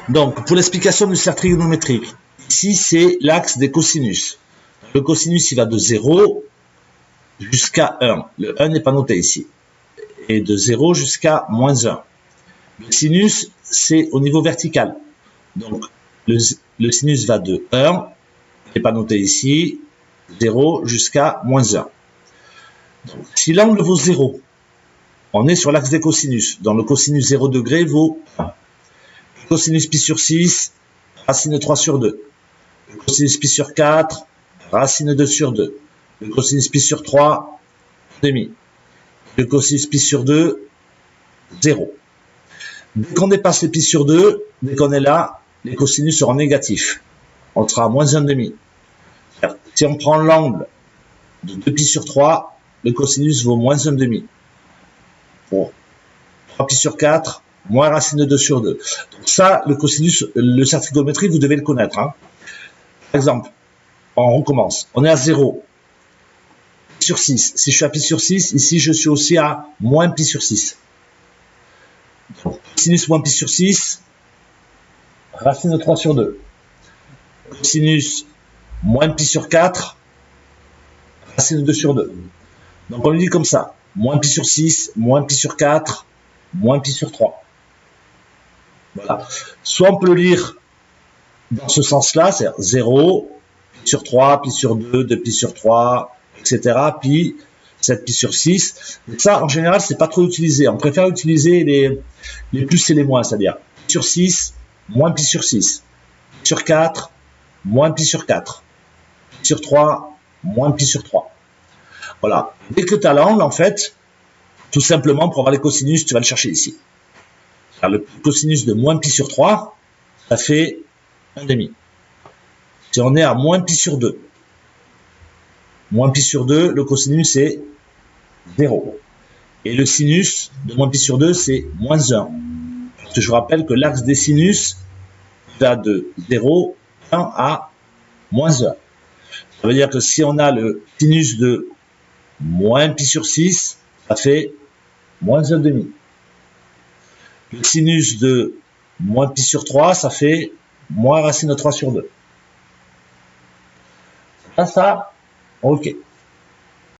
Donc, pour l'explication du cercle trigonométrique, ici, c'est l'axe des cosinus. Le cosinus, il va de 0 jusqu'à 1. Le 1 n'est pas noté ici. Et de 0 jusqu'à moins 1. Le sinus, c'est au niveau vertical. Donc, le sinus va de 1, n'est pas noté ici, 0 jusqu'à moins 1. Donc, si l'angle vaut 0, on est sur l'axe des cosinus. Donc, le cosinus 0 degré vaut 1. Le cosinus pi sur 6, racine de 3 sur 2. Le cosinus pi sur 4, racine de 2 sur 2. Le cosinus pi sur 3, demi. Le cosinus pi sur 2, 0. Dès qu'on dépasse les pi sur 2, dès qu'on est là, les cosinus seront négatifs. On sera à moins 1,5. Si on prend l'angle de 2 pi sur 3, le cosinus vaut moins 1,5. Bon. 3 pi sur 4, moins racine de 2 sur 2. Donc ça, le cosinus, le cercle trigonométrique, vous devez le connaître. Hein. Par exemple, on recommence. On est à 0. Pi sur 6. Si je suis à pi sur 6, ici, je suis aussi à moins pi sur 6. Donc, sinus moins pi sur 6, racine de 3 sur 2. Sinus moins pi sur 4, racine de 2 sur 2. Donc on le dit comme ça. Moins pi sur 6, moins pi sur 4, moins pi sur 3. Voilà. Soit on peut le lire dans ce sens-là, c'est-à-dire 0, pi sur 3, pi sur 2, 2 pi sur 3, etc. Pi, 7 pi sur 6. Et ça, en général, c'est pas trop utilisé. On préfère utiliser les plus et les moins, c'est-à-dire pi sur 6, moins pi sur 6. Pi sur 4, moins pi sur 4. Pi sur 3, moins pi sur 3. Voilà. Dès que tu as l'angle, en fait, tout simplement, pour avoir les cosinus, tu vas le chercher ici. Alors, le cosinus de moins pi sur 3, ça fait 1,5. Si on est à moins pi sur 2, moins pi sur 2, le cosinus est 0. Et le sinus de moins pi sur 2, c'est moins 1. Je vous rappelle que l'axe des sinus va de 0, 1 à moins 1. Ça veut dire que si on a le sinus de moins pi sur 6, ça fait moins 1,5. Le sinus de moins pi sur 3, ça fait moins racine de 3 sur 2. Ça, ok.